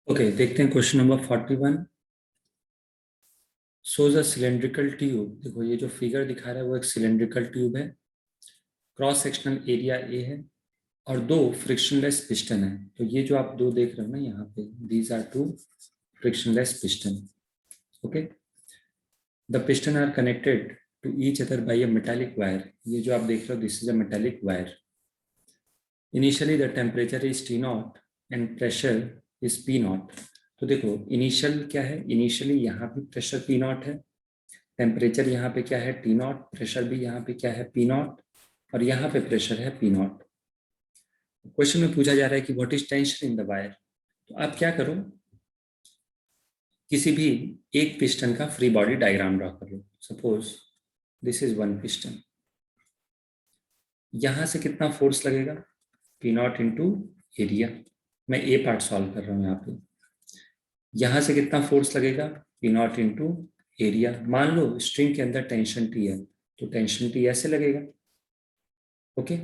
Okay, देखते हैं question number 41। Shows a cylindrical tube. देखो ये जो फिगर दिखा रहा है वो एक सिलेंड्रिकल ट्यूब है। क्रॉस सेक्शनल एरिया ए है और दो फ्रिक्शनलेस पिस्टन है। तो ये जो आप दो देख रहे हो ना यहाँ पे, these are two frictionless piston. Okay, the piston are connected to each other by a metallic wire. ये जो आप देख रहे हो, this is a metallic wire. Initially the temperature is T naught and pressure is P naught. तो देखो initial क्या है, इनिशियली यहाँ पे प्रेशर पी नॉट है, टेम्परेचर यहाँ पे क्या है टी नॉट, प्रेशर भी यहाँ पे क्या है पी नॉट, और यहाँ पे प्रेशर है पी नॉट। क्वेश्चन में पूछा जा रहा है कि what is tension in the wire. तो आप क्या करो, किसी भी एक पिस्टन का फ्री बॉडी डायग्राम ड्रॉ कर लो। Suppose this is one piston. यहां से कितना फोर्स लगेगा, पी नॉट इंटू एरिया। मैं ए पार्ट सॉल्व कर रहा हूं यहाँ पे। यहां से कितना फोर्स लगेगा, पी नॉट इंटू एरिया। मान लो स्ट्रिंग के अंदर टेंशन टी है, तो टेंशन टी ऐसे लगेगा। ओके,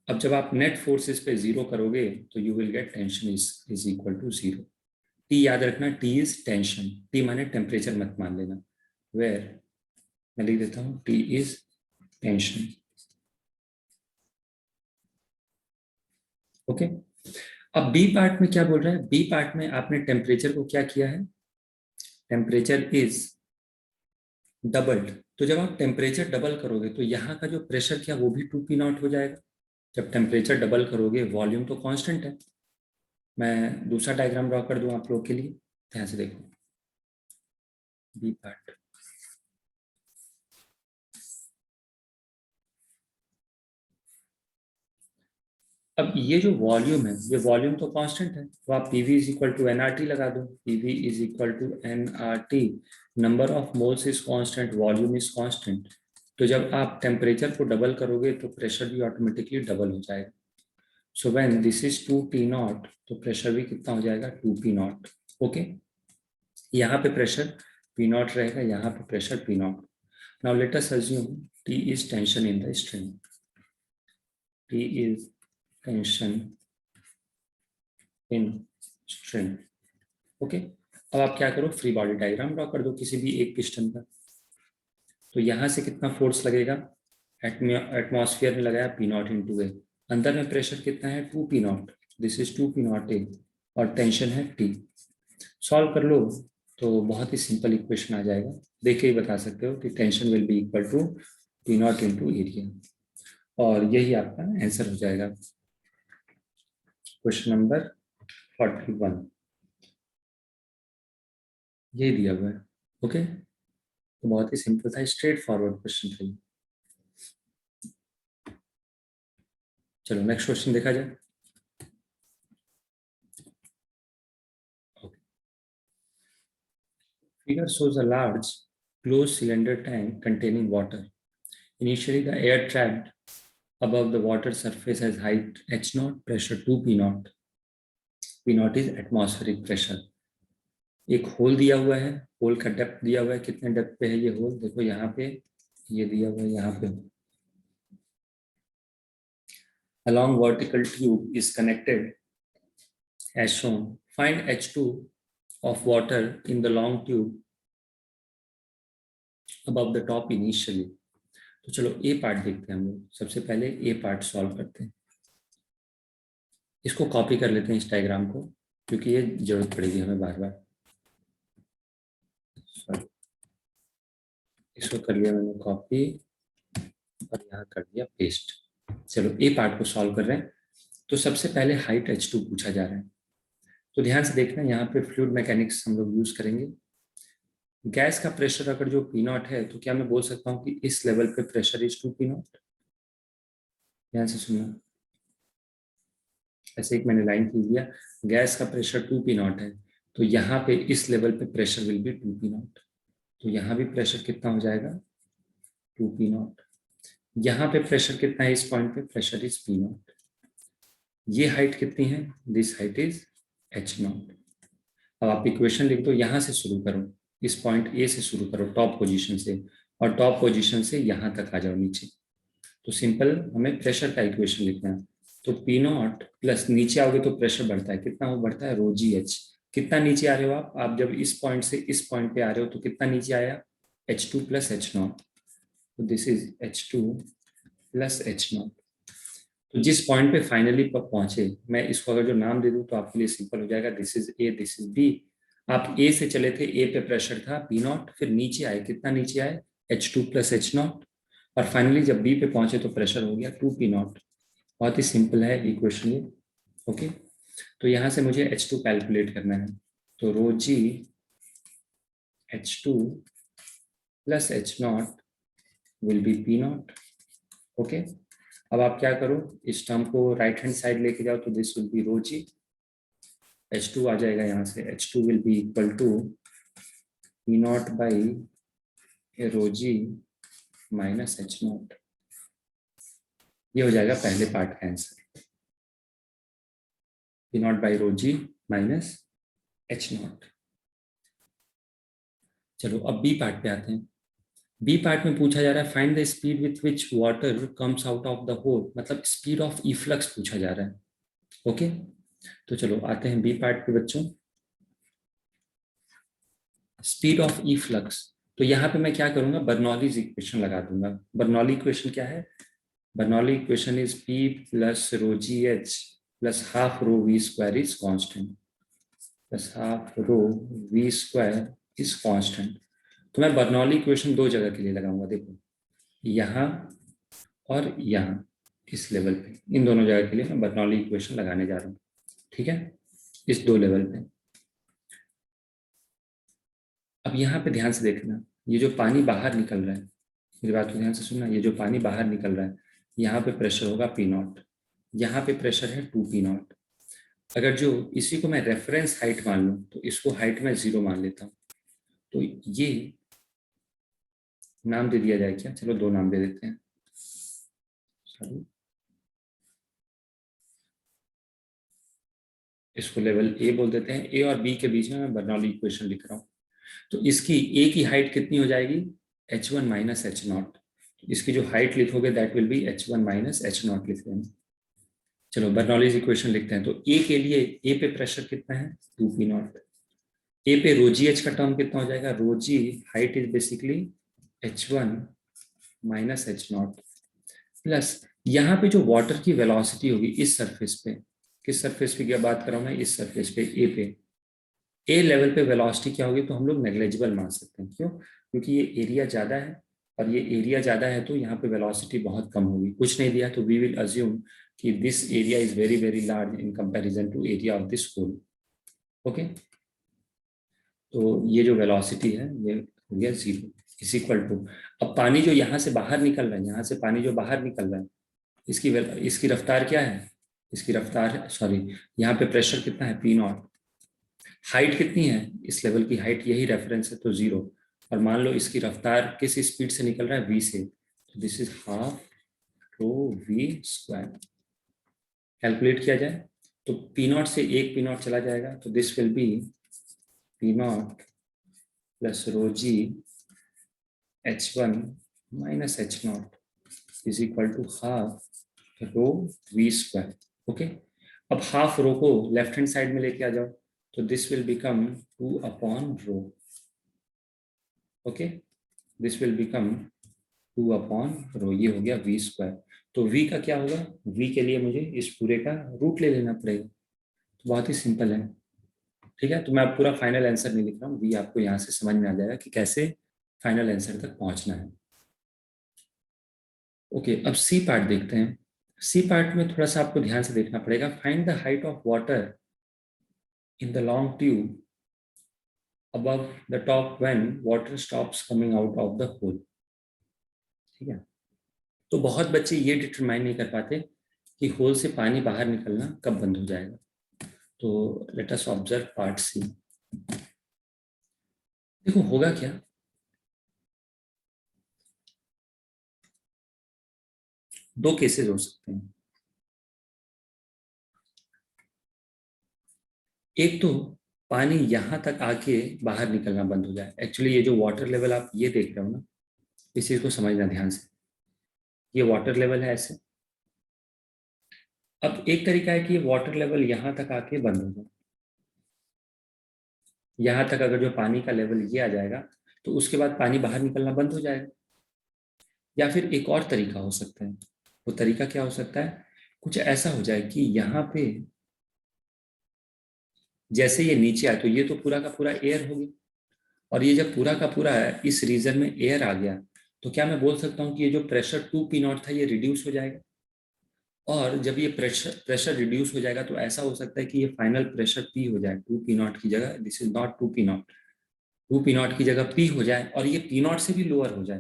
अब जब आप नेट फोर्सेस पे जीरो करोगे तो you will get tension is equal to zero. T याद रखना, टी इज टेंशन, टी माने टेम्परेचर मत मान लेना। वेयर मैं लिख देता हूं टी इज टेंशन। ओके, अब बी पार्ट में क्या बोल रहा है, बी पार्ट में आपने टेम्परेचर को क्या किया है, टेम्परेचर इज डबल्ड। तो जब आप टेम्परेचर डबल करोगे तो यहाँ का जो प्रेशर क्या वो भी 2p0 हो जाएगा। जब टेम्परेचर डबल करोगे वॉल्यूम तो कांस्टेंट है। मैं दूसरा डायग्राम ड्रॉ कर दूं आप लोग के लिए, ध्यान से देखो। बी पार्ट, अब ये जो वॉल्यूम है, ये वॉल्यूम तो कांस्टेंट है, तो आप PV is equal to nRT लगा दो। PV is equal to nRT, number of moles is constant, volume is constant. तो जब आप टेम्परेचर को डबल करोगे तो प्रेशर भी ऑटोमेटिकली डबल हो जाएगा। So when this is 2p0, तो प्रेशर भी कितना हो जाएगा 2p0। ओके, यहाँ पे प्रेशर p0 रहेगा, यहाँ पे pressure p0। Now let us assume T is tension in the string. T is tension in string. Okay, अब आप क्या करो, फ्री बॉडी डायग्राम ड्रॉ कर दो किसी भी एक पिस्टन का। तो यहाँ से कितना फोर्स लगेगा, एटमॉस्फेयर में लगाया पी नॉट इंटू ए। अंदर में प्रेशर कितना है 2p0, दिस इज 2p0 ए, और टेंशन है T। सॉल्व कर लो तो बहुत ही सिंपल इक्वेशन आ जाएगा। देख के ही बता सकते हो कि tension will be equal to P naught into area, और यही आपका आंसर हो जाएगा। क्वेश्चन नंबर 41 ये दिया हुआ है। ओके, तो बहुत ही सिंपल था, स्ट्रेट फॉरवर्ड क्वेश्चन था। चलो नेक्स्ट क्वेश्चन देखा जाए। Figure shows a large closed cylinder tank containing water. Initially, the air trapped above the water surface has height h0, pressure 2p0. p0 is atmospheric pressure. एक whole दिया हुआ है, whole का depth दिया हुआ है, कितने डेप्थ पे है ये होल, देखो यहाँ पे ये दिया हुआ है, यहाँ पे a long vertical tube is connected as shown. Find h2 of water in the long tube above the top initially. तो चलो ए पार्ट देखते हैं हम लोग। सबसे पहले ए पार्ट सॉल्व करते हैं। इसको कॉपी कर लेते हैं इस डायग्राम को, क्योंकि ये जरूरत पड़ेगी हमें बार बार। इसको कर लिया मैंने कॉपी और यहाँ कर दिया पेस्ट। चलो ए पार्ट को सॉल्व कर रहे हैं। तो सबसे पहले हाइट h2 पूछा जा रहा है। तो ध्यान से देखना, यहाँ पे फ्लूइड मैकेनिक्स हम लोग यूज करेंगे। गैस का प्रेशर अगर जो p0 है, तो क्या मैं बोल सकता हूँ कि इस लेवल पे प्रेशर इज 2p0। ध्यान से सुनना, ऐसे एक मैंने लाइन खींच दिया, गैस का प्रेशर 2p0 है, तो यहाँ पे इस लेवल पे प्रेशर विल बी 2p0। तो यहाँ भी प्रेशर कितना हो जाएगा 2p0। यहाँ पे प्रेशर कितना है, इस पॉइंट पे प्रेशर इज p0। ये हाइट कितनी है, दिस हाइट इज h0। अब आप इक्वेशन लिख दो, यहाँ से शुरू करो, इस पॉइंट ए से शुरू करो टॉप पोजीशन से, और टॉप पोजीशन से यहाँ तक आ जाओ नीचे। तो सिंपल हमें प्रेशर का इक्वेशन लिखना है। तो P0 प्लस नीचे आओगे तो प्रेशर बढ़ता है, कितना वो बढ़ता है ρgh। कितना नीचे आ रहे हो आप जब इस पॉइंट से इस पॉइंट पे आ रहे हो तो कितना नीचे आया, H2 प्लस H0, तो this is H2 plus H0। तो जिस पॉइंट पे फाइनली पहुंचे, मैं इसको अगर जो नाम दे दूं तो आपके लिए सिंपल हो जाएगा, this is A, this is B. आप ए से चले थे, ए पे प्रेशर था P0, फिर नीचे आए, कितना नीचे आए, H2 प्लस H0, और फाइनली जब बी पे पहुंचे तो प्रेशर हो गया 2P0। बहुत ही सिंपल है इक्वेशन ये। ओके, तो यहाँ से मुझे H2 कैलकुलेट करना है, तो रो g H2 plus H0 will be P0। Okay, अब आप क्या करो, इस टर्म को राइट हैंड साइड लेके जाओ, तो this will be rho g, H2 आ जाएगा यहाँ से, H2 will be equal to P0 by rho g minus H0। ये हो जाएगा पहले पार्ट का answer, P0 by rho g minus H0। चलो अब बी पार्ट पे आते हैं। बी पार्ट में पूछा जा रहा है find the speed with which water comes out of the hole, मतलब स्पीड ऑफ इफ्लक्स पूछा जा रहा है। ओके, तो चलो आते हैं बी पार्ट पे बच्चों। स्पीड ऑफ इफ्लक्स, तो यहाँ पे मैं क्या करूंगा, बर्नौलीज इक्वेशन लगा दूंगा। बर्नौली इक्वेशन क्या है, Bernoulli equation is P plus rho g h plus half rho v square is constant, plus half rho v square is constant. तो मैं बर्नौली इक्वेशन दो जगह के लिए लगाऊंगा, देखो यहाँ और यहाँ, इस लेवल पे, इन दोनों जगह के लिए मैं बर्नौली इक्वेशन लगाने जा रहा हूँ। ठीक है, इस दो लेवल पे। अब यहाँ पे ध्यान से देखना, ये जो पानी बाहर निकल रहा है, मेरी बात को ध्यान से सुनना, ये जो पानी बाहर निकल रहा है, यहाँ पे प्रेशर होगा P0, यहाँ पे प्रेशर है 2P0। अगर जो इसी को मैं रेफरेंस हाइट मान लूँ तो इसको हाइट में 0 मान लेता हूँ, तो ये नाम दे दिया जाए क्या, चलो दो नाम दे देते हैं। सॉरी, इसको लेवल ए बोल देते हैं, ए और बी के बीच में मैं बर्नौली इक्वेशन लिख रहा हूँ। तो इसकी ए की हाइट कितनी हो जाएगी, H1 माइनस H0। इसकी जो हाइट लिखोगे that will be H1 minus H0 लिख देंगे। चलो बर्नौलीज इक्वेशन लिखते हैं, तो ए के लिए, ए पे प्रेशर कितना है 2P0, ए पे रोजी एच का टर्म कितना हो जाएगा, रोजी height is basically H1 minus H0 plus यहाँ पे जो वाटर की वेलोसिटी होगी इस सरफेस पे, किस सरफेस पे क्या बात कर रहा हूँ मैं, इस सरफेस पे, ए पे, ए लेवल पे वेलोसिटी क्या होगी, तो हम लोग नेग्लेजिबल मान सकते हैं। क्यों, क्योंकि ये एरिया ज्यादा है, और ये एरिया ज्यादा है तो यहाँ पे वेलोसिटी बहुत कम होगी। कुछ नहीं दिया तो वी विल अज्यूम कि this area is very very large in comparison to area of this hole. Okay, तो ये जो वेलोसिटी है ये हो गया 0 इज इक्वल टू, अब पानी जो यहाँ से बाहर निकल रहा है, यहाँ से पानी जो बाहर निकल रहा है, इसकी रफ्तार क्या है, इसकी रफ्तार, सॉरी, यहाँ पे प्रेशर कितना है P0, हाइट कितनी है, इस लेवल की हाइट, यही रेफरेंस है तो 0, और मान लो इसकी रफ्तार किस स्पीड से निकल रहा है, v से, तो this is half rho v square. Calculate किया जाए तो P0 से एक P0 चला जाएगा, तो this will be P0 plus rho g H1 minus H0 is equal to half rho v square. Okay, अब हाफ रो को लेफ्ट हैंड साइड में लेके आ जाओ, तो दिस विल बिकम 2/रो। ओके, दिस विल बिकम 2/रो, ये हो गया वी स्क्वायर। तो v का क्या होगा, v के लिए मुझे इस पूरे का रूट ले लेना पड़ेगा, तो बहुत ही सिंपल है। ठीक है, तो मैं अब पूरा फाइनल आंसर नहीं लिख रहा हूँ, v आपको यहाँ से समझ में आ जाएगा कि कैसे फाइनल आंसर तक पहुंचना है। ओके, अब सी पार्ट देखते हैं। सी पार्ट में थोड़ा सा आपको ध्यान से देखना पड़ेगा, find the height of water in the long tube above the top when water stops coming out of the hole। ठीक है, तो बहुत बच्चे ये डिटरमाइन नहीं कर पाते कि होल से पानी बाहर निकलना कब बंद हो जाएगा। तो let us observe part C. देखो होगा क्या, दो केसेस हो सकते हैं। एक तो पानी यहां तक आके बाहर निकलना बंद हो जाए। एक्चुअली ये जो वाटर लेवल आप ये देख रहे हो ना, इस चीज को समझना ध्यान से, ये वाटर लेवल है ऐसे। अब एक तरीका है कि ये वाटर लेवल यहां तक आके बंद हो जाए, यहाँ तक अगर जो पानी का लेवल ये आ जाएगा तो उसके बाद पानी बाहर निकलना बंद हो जाएगा। या फिर एक और तरीका हो सकता है, वो तरीका क्या हो सकता है, कुछ ऐसा हो जाए कि यहाँ पे जैसे ये नीचे आए तो ये तो पूरा का पूरा एयर हो गया, और ये जब पूरा का पूरा इस रीजन में एयर आ गया तो क्या मैं बोल सकता हूँ कि ये जो प्रेशर 2p0 था ये रिड्यूस हो जाएगा। और जब ये प्रेशर प्रेशर रिड्यूस हो जाएगा तो ऐसा हो सकता है कि ये फाइनल प्रेशर P हो जाए 2p0 की जगह, this is not 2p0, 2p0 की जगह P हो जाए और ये p0 से भी लोअर हो जाए।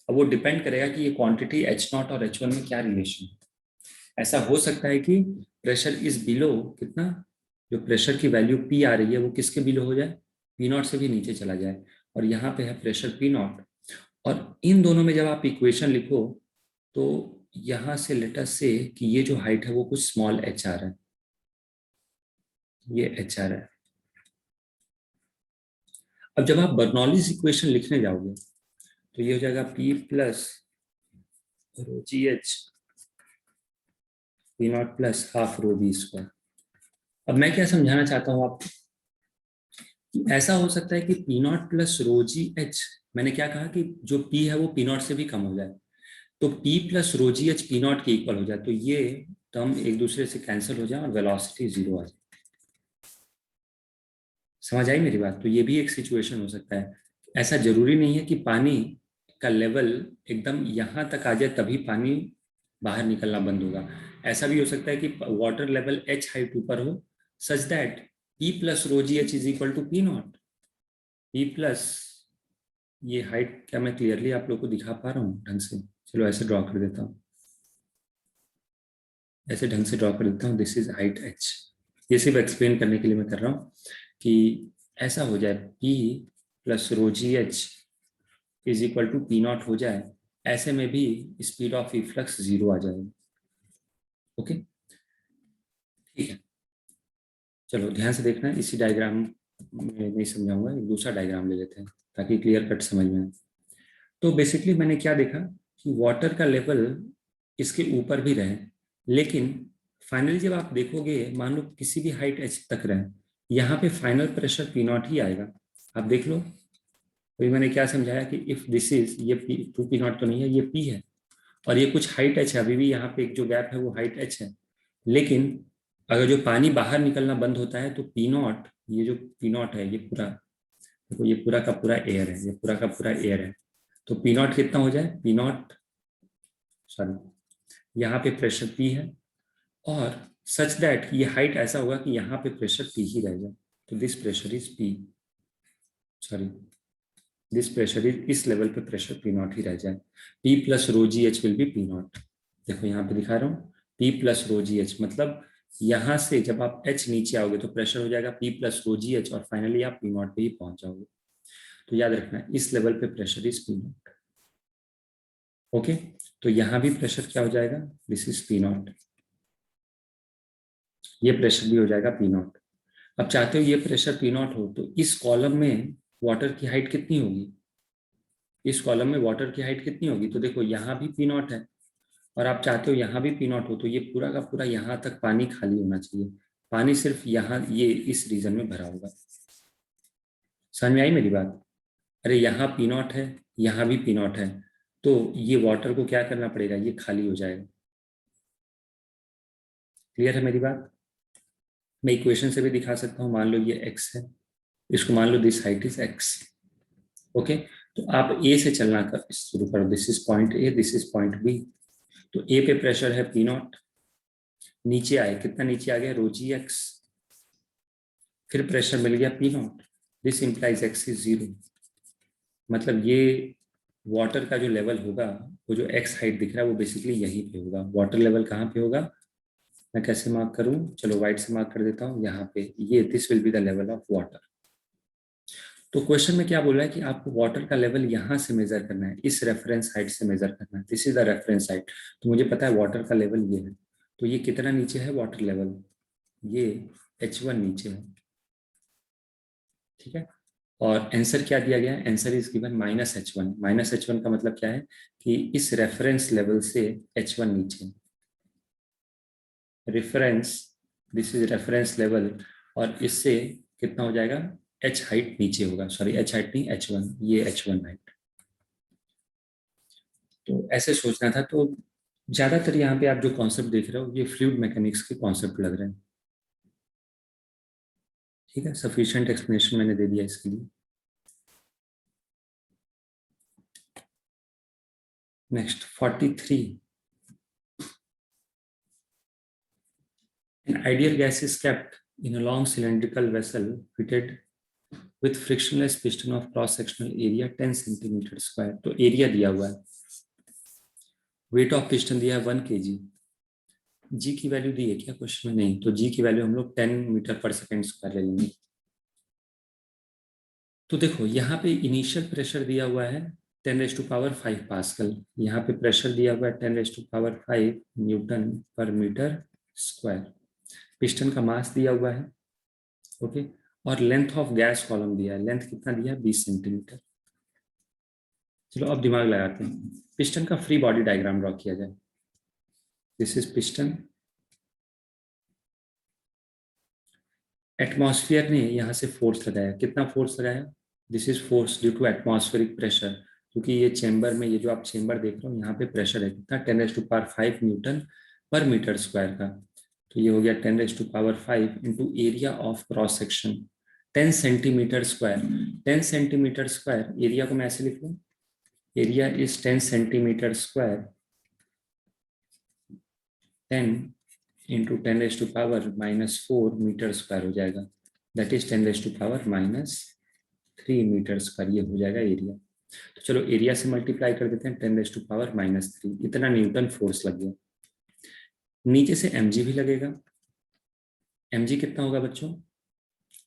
अब वो डिपेंड करेगा कि ये क्वांटिटी H0 और H1 में क्या रिलेशन है। ऐसा हो सकता है कि प्रेशर इज बिलो कितना, जो प्रेशर की वैल्यू P आ रही है वो किसके बिलो हो जाए, p0 से भी नीचे चला जाए, और यहाँ पे है प्रेशर p0। और इन दोनों में जब आप इक्वेशन लिखो तो यहां से लेटर से कि ये जो हाइट है वो कुछ स्मॉल h आ रहा है, ये h आ रहा है। अब जब आप बर्नौलीज इक्वेशन लिखने जाओगे तो ये हो जाएगा P plus rho g h p0 plus half rho b square. अब मैं क्या समझाना चाहता हूँ आपको कि ऐसा हो सकता है कि p0 plus rho g H, मैंने क्या कहा कि जो p है वो p0 से भी कम हो जाए, तो p plus rho g h p0 के इक्वल हो जाए, तो ये टर्म एक दूसरे से कैंसिल हो जाए और वेलोसिटी जीरो आ जाए। समझ आई मेरी बात? तो ये भी एक सिचुएशन हो सकता है। ऐसा जरूरी नहीं है कि पानी का लेवल एकदम यहाँ तक आ जाए तभी पानी बाहर निकलना बंद होगा। ऐसा भी हो सकता है कि वाटर लेवल h हाइट ऊपर हो such that P plus rho g h is equal to P0। P plus ये हाइट, क्या मैं क्लियरली आप लोग को दिखा पा रहा हूँ ढंग से? चलो ऐसे ड्रॉ कर देता हूँ, ऐसे ढंग से ड्रॉ कर देता हूँ, दिस इज हाइट h। ये सिर्फ एक्सप्लेन करने के लिए मैं कर रहा हूँ कि ऐसा हो जाए P plus rho g h is equal to p0 हो जाए, ऐसे में भी स्पीड ऑफ इफ्लक्स जीरो आ जाएगा। ओके, ठीक है। चलो ध्यान से देखना, इसी डायग्राम में नहीं समझाऊंगा, एक दूसरा डायग्राम ले लेते हैं ताकि क्लियर कट समझ में आए। तो बेसिकली मैंने क्या देखा कि वाटर का लेवल इसके ऊपर भी रहे, लेकिन फाइनली जब आप देखोगे मान लो किसी भी हाइट h तक रहे, यहाँ पे फाइनल प्रेशर p0 ही आएगा। आप देख लो, तो मैंने क्या समझाया कि इफ दिस इज ये p2p0 तो नहीं है, ये p है, और ये कुछ हाइट h है, अभी भी यहाँ पे एक जो गैप है वो हाइट h है, लेकिन अगर जो पानी बाहर निकलना बंद होता है तो p0, ये जो p0 है ये पूरा देखो, ये पूरा का पूरा एयर है, ये पूरा का पूरा एयर है, तो p0 कितना हो जाए, p0 सॉरी यहाँ पे प्रेशर p है, और सच दैट ये हाइट ऐसा होगा कि यहाँ पे प्रेशर p ही रह जाए, तो this pressure is p, sorry this pressure is, इस लेवल पे प्रेशर p0 ही रह जाए। p plus rho g H will be p0। देखो यहाँ पे दिखा रहा हूँ P plus rho g H, मतलब यहाँ से जब आप H नीचे आओगे तो प्रेशर हो जाएगा P plus rho g H, और फाइनली आप P0 पे ही पहुंच जाओगे। तो याद रखना इस लेवल पे प्रेशर इज P0। ओके, तो यहाँ भी प्रेशर क्या हो जाएगा, दिस इज P0, ये प्रेशर भी हो जाएगा P0। अब चाहते हो ये प्रेशर P0 हो तो इस कॉलम में वाटर की हाइट कितनी होगी, इस कॉलम में वाटर की हाइट कितनी होगी, तो देखो यहाँ भी P0 है, और आप चाहते हो यहाँ भी P0 हो, तो ये पूरा का पूरा यहाँ तक पानी खाली होना चाहिए, पानी सिर्फ यहाँ ये इस रीजन में भरा होगा। समझ में आई मेरी बात? अरे यहाँ P0 है, यहाँ भी P0 है, तो ये वाटर को क्या करना पड़ेगा, ये खाली हो जाएगा। क्लियर है मेरी बात? मैं इक्वेशन से भी दिखा सकता हूँ, मान लो ये x है, इसको मान लो this height is x। Okay, तो आप ए से चलना कर शुरू करो, this is point A, this is point B, तो ए पे प्रेशर है P0, नीचे आए, कितना नीचे आ गया, रो जी एक्स, फिर प्रेशर मिल गया P0, this implies x is zero, मतलब ये वाटर का जो लेवल होगा, वो जो x हाइट दिख रहा है वो बेसिकली यहीं पे होगा। वाटर लेवल कहाँ पे होगा, मैं कैसे मार्क करूं, चलो व्हाइट से मार्क कर देता हूँ, यहाँ पे ये this will be the level of water. तो क्वेश्चन में क्या बोल रहा है कि आपको वाटर का लेवल यहाँ से मेजर करना है, इस रेफरेंस हाइट से मेजर करना है, this is the reference height, तो मुझे पता है वाटर का लेवल ये है, तो ये कितना नीचे है वाटर लेवल, ये H1 नीचे है, ठीक है। और आंसर क्या दिया गया है, answer is given -H1। -H1 का मतलब क्या है कि इस रेफरेंस लेवल से H1 नीचे, reference, this is reference level, और इससे कितना हो जाएगा एच हाइट नीचे होगा, सॉरी एच हाइट नहीं, H1, ये H1 हाइट। तो ऐसे सोचना था। तो ज्यादातर यहाँ पे आप जो कॉन्सेप्ट देख रहे हो ये फ्लूइड मैकेनिक्स के कॉन्सेप्ट लग रहे हैं। ठीक है, सफिशिएंट एक्सप्लेनेशन मैंने दे दिया इसके लिए। Next 43, an ideal gas is kept in a long cylindrical vessel fitted with frictionless piston of cross sectional area 10 centimetre square. तो एरिया दिया हुआ है, वेट ऑफ पिस्टन दिया है 1 kg। जी की वैल्यू दी है क्या क्वेश्चन में? नहीं, तो जी की वैल्यू हम लोग 10 मीटर पर सेकेंड स्क्वायर ले लेंगे। तो देखो यहाँ पे इनिशियल प्रेशर दिया हुआ है 10⁵ पास्कल, यहाँ पे प्रेशर दिया हुआ है 10⁵ न्यूटन पर मीटर स्क्वायर। पिस्टन का मास दिया हुआ है, ओके, और लेंथ ऑफ गैस कॉलम दिया है, लेंथ कितना दिया है 20 सेंटीमीटर। चलो अब दिमाग लगाते हैं, पिस्टन का फ्री बॉडी डायग्राम ड्रॉ किया जाए। This is piston. एटमॉस्फेयर ने यहाँ से फोर्स लगाया, कितना फोर्स लगाया? This is force due to atmospheric pressure, क्योंकि ये चेंबर में, ये जो आप चेंबर देख रहे हो यहाँ पे प्रेशर है कितना 10⁵ न्यूटन पर मीटर स्क्वायर का। तो ये हो गया 10⁵ into area of cross section 10 centimetre square. 10 centimetre square area को मैं ऐसे लिख लूँ, area is 10 centimetre square, 10 into 10⁻⁻⁴ metre square हो जाएगा, दैट इज 10⁻⁻³ मीटर स्क्वायर, ये हो जाएगा एरिया। तो चलो एरिया से मल्टीप्लाई कर देते हैं, 10⁻⁻³ इतना न्यूटन फोर्स लग गया। नीचे से mg भी लगेगा। mg कितना होगा बच्चों?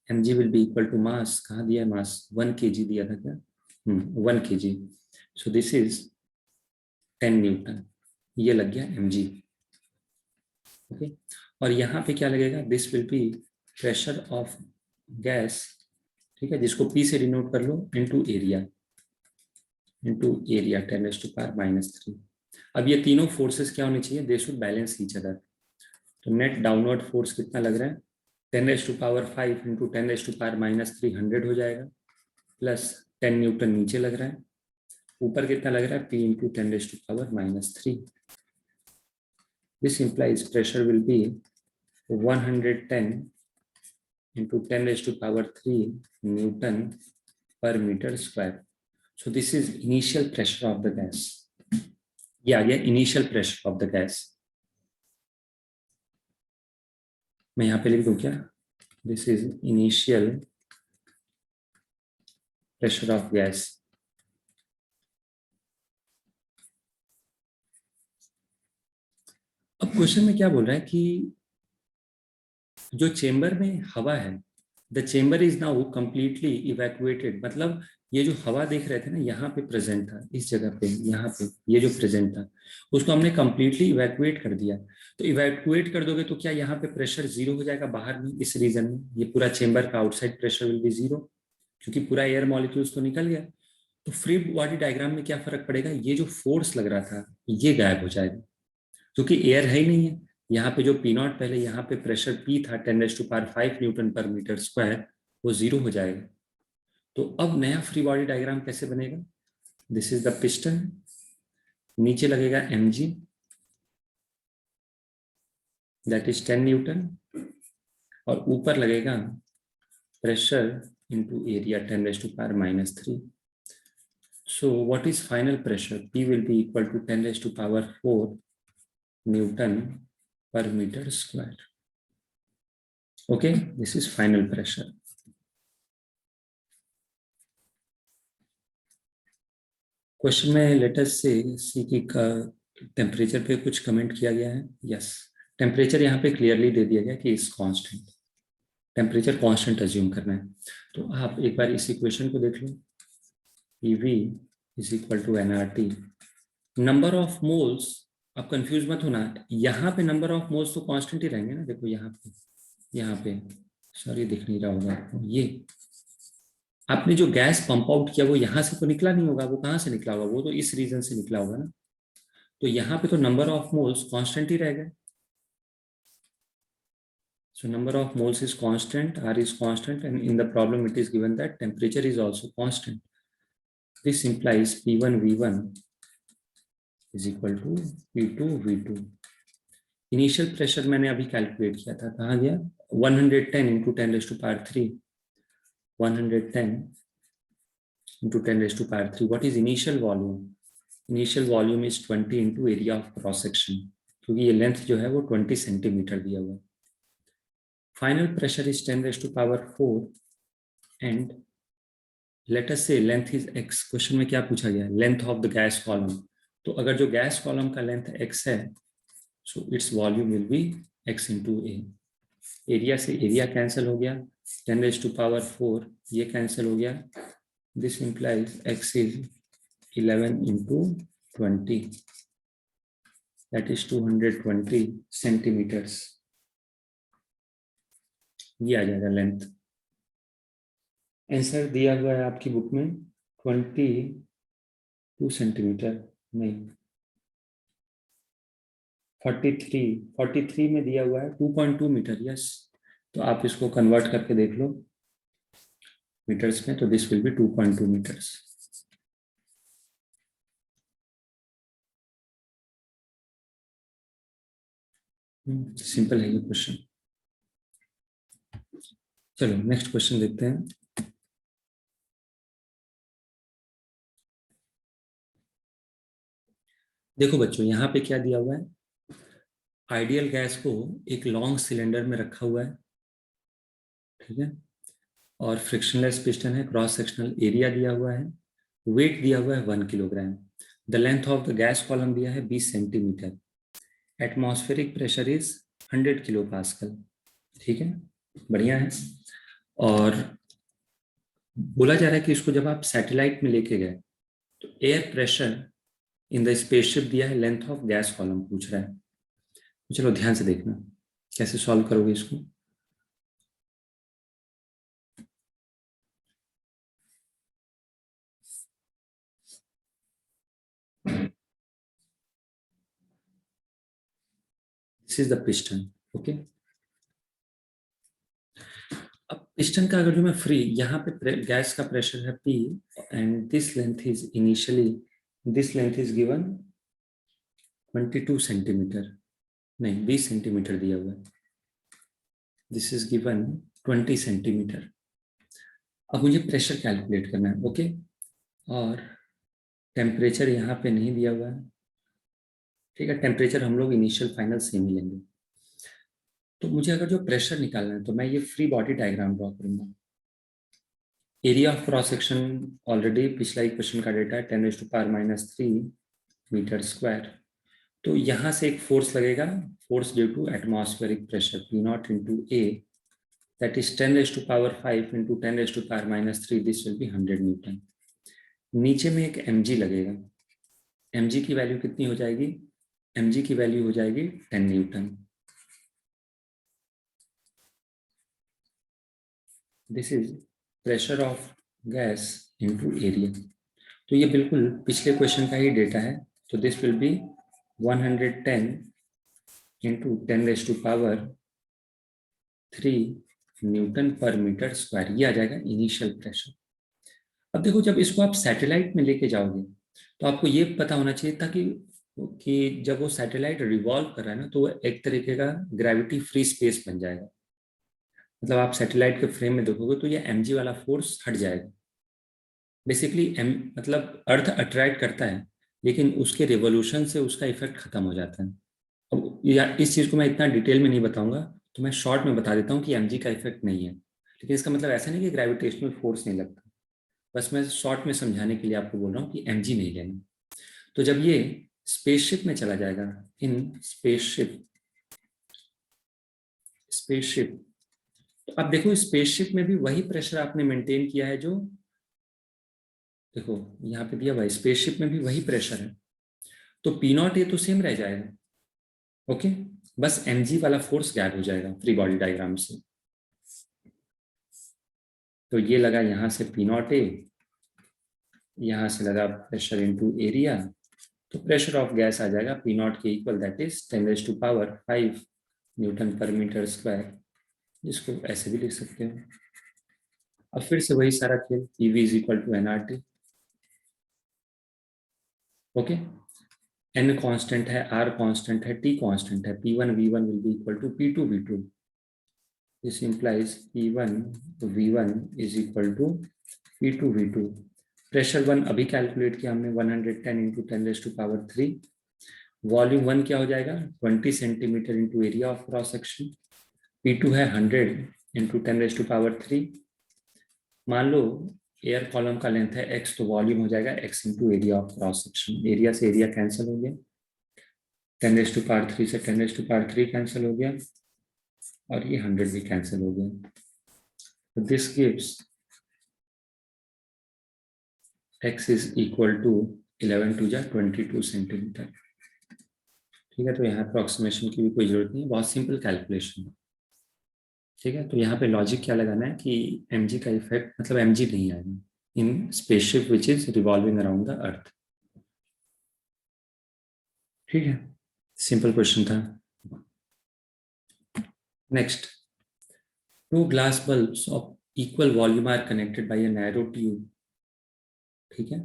mg will be equal to mass, कहाँ दिया है मास? 1 kg दिया था क्या? 1 kg, so this is 10 Newton, ये लग गया mg, ओके। और यहाँ पे क्या लगेगा? This will B pressure of gas, ठीक है, जिसको P से डिनोट कर लो, इनटू एरिया 10⁻⁻3। अब ये तीनों फोर्सेस क्या होने चाहिए? They should balance each other. तो नेट डाउनवर्ड फोर्स कितना लग रहा है? 10⁵ इंटू 10⁻⁻³ 100 हो जाएगा, प्लस 10 न्यूटन नीचे लग रहा है, ऊपर कितना लग रहा है? P into 10⁻⁻3। This implies pressure will be 110 into 10⁻³ Newton per meter square. So this is initial pressure of the gas. ये आ गया initial pressure of the gas. मैं यहाँ पे लिख दूं क्या? This is initial pressure of gas. अब question में क्या बोल रहा है कि जो चेंबर में हवा है, the chamber is now completely evacuated, मतलब ये जो हवा देख रहे थे ना, यहाँ पे प्रेजेंट था, इस जगह पे, यहाँ पे ये जो प्रेजेंट था उसको हमने कंप्लीटली इवैक्यूएट कर दिया। तो इवैक्यूएट कर दोगे तो क्या यहाँ पे प्रेशर 0 हो जाएगा बाहर में, इस रीजन में ये पूरा चेंबर का आउटसाइड प्रेशर विल बी 0, क्योंकि पूरा एयर मॉलिक्यूल्स तो निकल गया। तो फ्री बॉडी डायग्राम में क्या फर्क पड़ेगा? ये जो फोर्स लग रहा था ये गायब हो जाएगा, क्योंकि एयर है ही नहीं है। यहाँ पे जो P0 पहले यहाँ पे प्रेशर P था 10⁵ न्यूटन पर मीटर स्क्वायर, वो 0 हो जाएगा। तो अब नया फ्री बॉडी डायग्राम कैसे बनेगा? दिस इज द पिस्टन, नीचे लगेगा mg दैट इज 10 न्यूटन, और ऊपर लगेगा pressure into area 10⁻⁻3। So what is final pressure? P will be equal to 10⁻⁴ newton per meter square. Okay, this is final pressure. Question में letter से सी की temperature पे कुछ कमेंट किया गया है। यस, टेम्परेचर यहाँ पे क्लियरली दे दिया गया कि is constant, temperature constant assume करना है। तो आप एक बार इस इक्वेशन को देख लो, PV is equal to nRT, number of moles. आप कंफ्यूज मत होना, यहाँ पे नंबर ऑफ मोल्स तो कांस्टेंट ही रहेंगे ना। देखो यहाँ पे सॉरी दिख नहीं रहा होगा आपको, ये आपने जो गैस पंप आउट किया वो यहाँ से तो निकला नहीं होगा, वो कहाँ से निकला होगा? वो तो इस रीजन से निकला होगा ना। तो यहाँ पे तो नंबर ऑफ मोल्स कांस्टेंट ही रहेगा। So number of moles is constant, R is constant, and in the problem it is given that temperature is also constant. This implies P1 V1 is equal to P2 V2. Initial pressure मैंने अभी calculate किया था, कहाँ गया? 110 into 10 raised to power 3. 110 into 10 raised to power 3. What is initial volume? Initial volume is 20 into area of cross section, क्योंकि ये length जो है वो 20 सेंटीमीटर दिया हुआ है. Final pressure is 10 raised to power 4 and let us say length is x. Question में क्या पूछा गया? Length of the gas column. तो अगर जो गैस कॉलम का लेंथ x है, so its volume will be x into a. Area से एरिया कैंसिल हो गया, 10 raised to power 4 ये कैंसिल हो गया. This implies x is 11 into 20, that is 220 centimetres. ये आ जाएगा लेंथ. आंसर दिया हुआ है आपकी बुक में 22 सेंटीमीटर, नहीं 43 में दिया हुआ है 2.2 मीटर. यस, तो आप इसको कन्वर्ट करके देख लो मीटर्स में, तो this will be 2.2 metres. Simple है ये क्वेश्चन. चलो नेक्स्ट क्वेश्चन देखते हैं. देखो बच्चों, यहाँ पे क्या दिया हुआ है? आइडियल गैस को एक लॉन्ग सिलेंडर में रखा हुआ है, ठीक है, और फ्रिक्शनलेस पिस्टन है, क्रॉस सेक्शनल एरिया दिया हुआ है, वेट दिया हुआ है 1 kilogram. The length of the gas column दिया है 20 centimetre. Atmospheric pressure is 100 kilo pascal. ठीक है, बढ़िया है. और बोला जा रहा है कि इसको जब आप सैटेलाइट में लेके गए तो air pressure in the spaceship दिया है, लेंथ ऑफ गैस कॉलम पूछ रहा है. तो चलो ध्यान से देखना कैसे सॉल्व करोगे इसको. This is the piston. Okay, अब पिस्टन का अगर जो मैं फ्री, यहाँ पे गैस का प्रेशर है P and this length is initially, this length is given 22 centimetre, नहीं 20 सेंटीमीटर दिया हुआ है. This is given 20 centimetre. अब मुझे प्रेशर कैलकुलेट करना है. ओके, और टेम्परेचर यहाँ पे नहीं दिया हुआ है, ठीक है. टेम्परेचर हम लोग इनिशियल फाइनल सेम ही लेंगे. तो मुझे अगर जो प्रेशर निकालना है तो मैं ये फ्री बॉडी डायग्राम ड्रॉ करूंगा. Area of cross section already पिछला ही क्वेश्चन का डेटा है 10 raised to power -3 metre square. तो यहाँ से एक फोर्स लगेगा, force due to atmospheric pressure P0 into A, that is 10 raised to power 5 into 10 raised to power -3, this will be 100 Newton. नीचे में एक mg लगेगा. mg की वैल्यू कितनी हो जाएगी? mg की वैल्यू हो जाएगी 10 Newton. This is pressure of gas into area. तो ये बिल्कुल पिछले क्वेश्चन का ही डेटा है. तो this will B 110 into 10 raised to power 3 Newton पर मीटर स्क्वायर. ये आ जाएगा इनिशियल प्रेशर. अब देखो, जब इसको आप सैटेलाइट में लेके जाओगे तो आपको ये पता होना चाहिए था कि जब वो सैटेलाइट रिवॉल्व कर रहा है ना, तो वो एक तरीके का ग्रेविटी फ्री स्पेस बन जाएगा. मतलब आप सैटेलाइट के फ्रेम में देखोगे तो ये mg वाला फोर्स हट जाएगा. बेसिकली मतलब अर्थ अट्रैक्ट करता है, लेकिन उसके रिवोल्यूशन से उसका इफेक्ट खत्म हो जाता है. अब इस चीज को मैं इतना डिटेल में नहीं बताऊंगा, तो मैं शॉर्ट में बता देता हूँ कि mg का इफेक्ट नहीं है. लेकिन इसका मतलब ऐसा नहीं कि ग्रेविटेशनल फोर्स नहीं लगता. बस मैं शॉर्ट में समझाने के लिए आपको बोल रहा हूँ कि mg नहीं लेना. तो जब ये स्पेसशिप में चला जाएगा, इन स्पेसशिप, तो अब देखो स्पेसशिप में भी वही प्रेशर आपने मेंटेन किया है जो देखो यहाँ पे दिया हुआ है. स्पेसशिप में भी वही प्रेशर है, तो P0 A तो सेम रह जाएगा. ओके, बस mg वाला फोर्स गैप हो जाएगा फ्री बॉडी डायग्राम से. तो ये लगा यहाँ से P0 A, यहाँ से लगा प्रेशर इनटू एरिया. तो प्रेशर ऑफ गैस आ जाएगा P0 के equal, that is 10 raised to power 5 Newton पर मीटर स्क्वायर. इसको ऐसे भी लिख सकते हो। अब फिर से वही सारा खेल, EV is equal to NRT। Okay, N constant है, R कांस्टेंट है, T कांस्टेंट है, P1 V1 will be equal to P2 V2। This implies P1 V1 is equal to P2 V2। Pressure 1 अभी कैलकुलेट किया हमने, 110 into 10⁻³ volume 1 क्या हो जाएगा, 20 centimetre into area of cross section. P2 है 100 into 10⁻³ मान लो air column का length है x, तो वॉल्यूम हो जाएगा x into area of cross section. Area से एरिया कैंसिल हो गया, 10⁻³ से 10⁻³ कैंसिल हो गया, और ये 100 भी कैंसिल हो गया। तो this gives x is equal to 11 to 22 centimetre. ठीक है, तो यहाँ अप्रोक्सीमेशन की भी कोई जरूरत नहीं है, बहुत सिंपल कैलकुलेशन है। ठीक है, तो यहाँ पे लॉजिक क्या लगाना है कि mg का इफेक्ट, मतलब mg नहीं आएगा in spaceship which is revolving around the earth. ठीक है, सिंपल क्वेश्चन था। Next, two glass bulbs of equal volume are connected by a narrow tube. ठीक है,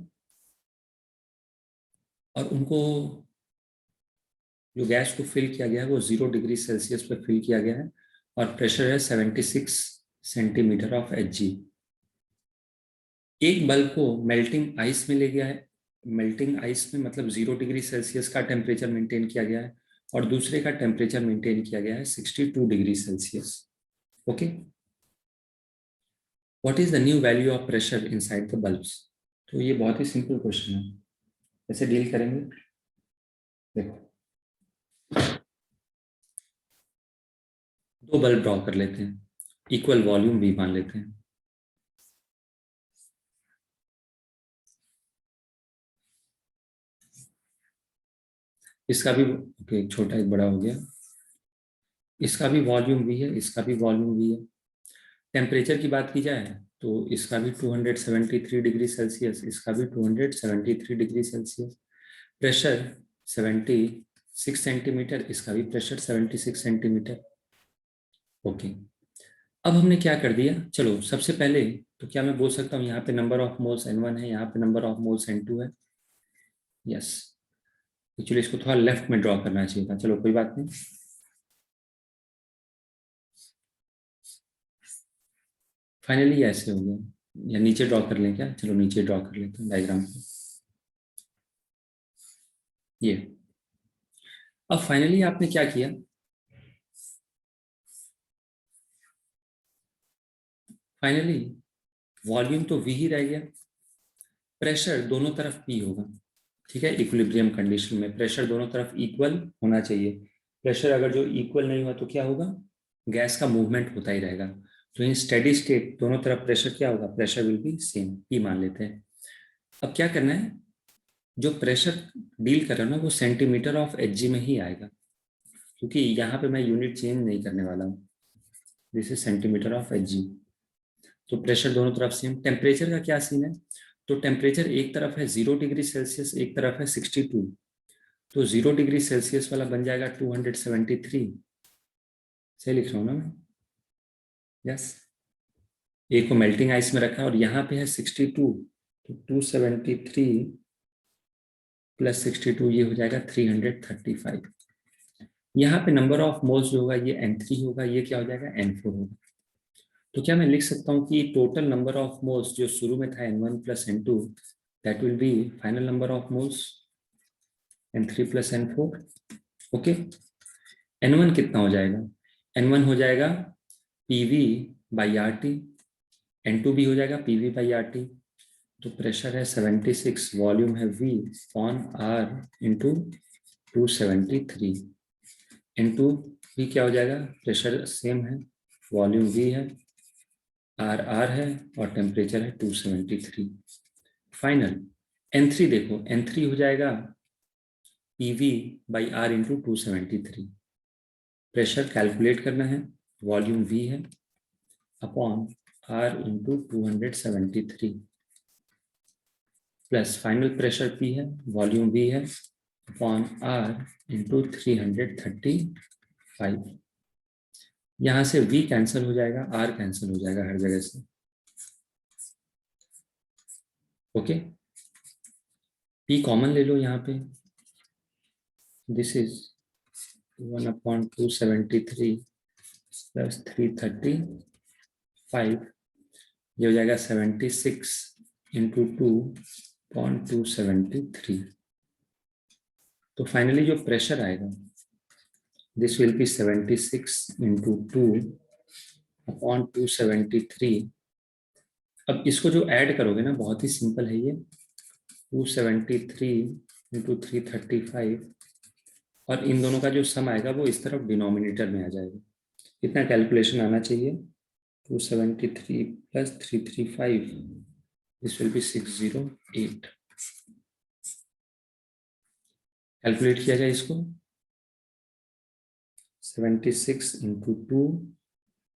और उनको जो गैस को फिल किया गया है वो 0 डिग्री सेल्सियस पे फिल किया गया है, और प्रेशर है 76 सेंटीमीटर ऑफ Hg। एक बल्ब को मेल्टिंग आइस में ले गया है, मेल्टिंग आइस में मतलब 0 डिग्री सेल्सियस का टेम्परेचर मेंटेन किया गया है, और दूसरे का टेम्परेचर मेंटेन किया गया है 62 degree Celsius. Okay, what is the new value of pressure inside the bulbs. तो ये बहुत ही सिंपल क्वेश्चन है, कैसे डील करेंगे देखो। दो बल्ब ड्रॉ कर लेते हैं, इक्वल वॉल्यूम भी मान लेते हैं। इसका भी ओके, छोटा एक बड़ा हो गया, इसका भी वॉल्यूम भी है, इसका भी वॉल्यूम भी है। टेम्परेचर की बात की जाए तो इसका भी 273 डिग्री सेल्सियस, इसका भी 273 डिग्री सेल्सियस। प्रेशर 76 सेंटीमीटर, इसका भी प्रेशर 76 सेंटीमीटर। ओके, अब हमने क्या कर दिया, चलो सबसे पहले तो क्या मैं बोल सकता हूँ यहाँ पे नंबर ऑफ मोल्स N1 है, यहाँ पे नंबर ऑफ मोल्स N2 है। यस, एक्चुअली इसको थोड़ा लेफ्ट में ड्रॉ करना चाहिए था, चलो कोई बात नहीं। फाइनली ऐसे हो गया, या नीचे ड्रॉ कर लें क्या, चलो नीचे ड्रॉ कर लेते हैं डायग्राम को। ये अब फाइनली आपने क्या किया, फाइनली वॉल्यूम तो V ही रह गया, प्रेशर दोनों तरफ P होगा। ठीक है, इक्विलिब्रियम कंडीशन में प्रेशर दोनों तरफ इक्वल होना चाहिए। प्रेशर अगर जो इक्वल नहीं हुआ तो क्या होगा, गैस का मूवमेंट होता ही रहेगा। तो इन स्टेडी स्टेट दोनों तरफ प्रेशर क्या होगा, pressure will be same, P मान लेते हैं। अब क्या करना है, जो प्रेशर डील कर रहा हूं ना वो सेंटीमीटर ऑफ Hg में ही आएगा, क्योंकि यहाँ पे मैं यूनिट चेंज नहीं करने वाला हूँ। This is centimetre of Hg। तो प्रेशर दोनों तरफ सेम। टेम्परेचर का क्या सीन है, तो टेम्परेचर एक तरफ है 0 डिग्री सेल्सियस, एक तरफ है 62। तो 0 डिग्री सेल्सियस वाला बन जाएगा 273। सही लिख रहा हूँ ना मैं, यस। ए को मेल्टिंग आइस में रखा और यहाँ पे है 62, तो 273 प्लस 62 ये हो जाएगा 335। यहाँ पे नंबर ऑफ मोल्स जो होगा ये N3 होगा, ये क्या हो जाएगा N4 होगा। तो क्या मैं लिख सकता हूँ कि टोटल नंबर ऑफ मोल्स जो शुरू में था N1 plus N2, that will be final number of moles N3 plus N4। Okay, N1 कितना हो जाएगा, N1 हो जाएगा PV बाई RT, N2 भी हो जाएगा PV बाई RT। तो प्रेशर है 76, वॉल्यूम है V on R into 273 into भी क्या हो जाएगा, प्रेशर सेम है, वॉल्यूम V है, R है, और टेम्परेचर है 273। फाइनल N3 देखो, N3 हो जाएगा PV by R into 273। Pressure calculate करना है, वॉल्यूम V है upon R into 273 plus final pressure P है, वॉल्यूम V है अपॉन R इंटू 335। यहाँ से V कैंसिल हो जाएगा, R कैंसिल हो जाएगा हर जगह से। ओके, P कॉमन ले लो यहाँ पे, दिस इज 1/273 प्लस 335, ये हो जाएगा 76 इंटू 2.273। तो फाइनली जो प्रेशर आएगा दिस विल बी 76 इंटू 2/273। अब इसको जो ऐड करोगे ना, बहुत ही सिंपल है ये, 273 इंटू 335, और इन दोनों का जो सम आएगा वो इस तरफ डिनोमिनेटर में आ जाएगा। कितना कैलकुलेशन आना चाहिए, 273 plus 335, this will B 608। Calculate किया जाए इसको, 76 इंटू 2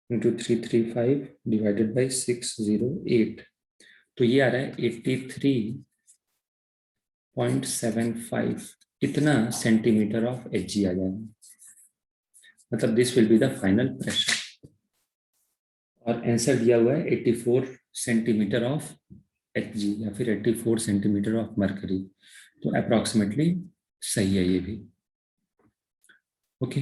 इंटू 335 डिवाइडेड बाई 608, तो ये आ रहा है 83.75, इतना सेंटीमीटर ऑफ Hg आ जाएगा। मतलब this will be the final pressure, और आंसर दिया हुआ है 84 सेंटीमीटर ऑफ Hg या फिर 84 सेंटीमीटर ऑफ मर्करी। तो अप्रोक्सीमेटली सही है ये भी। ओके।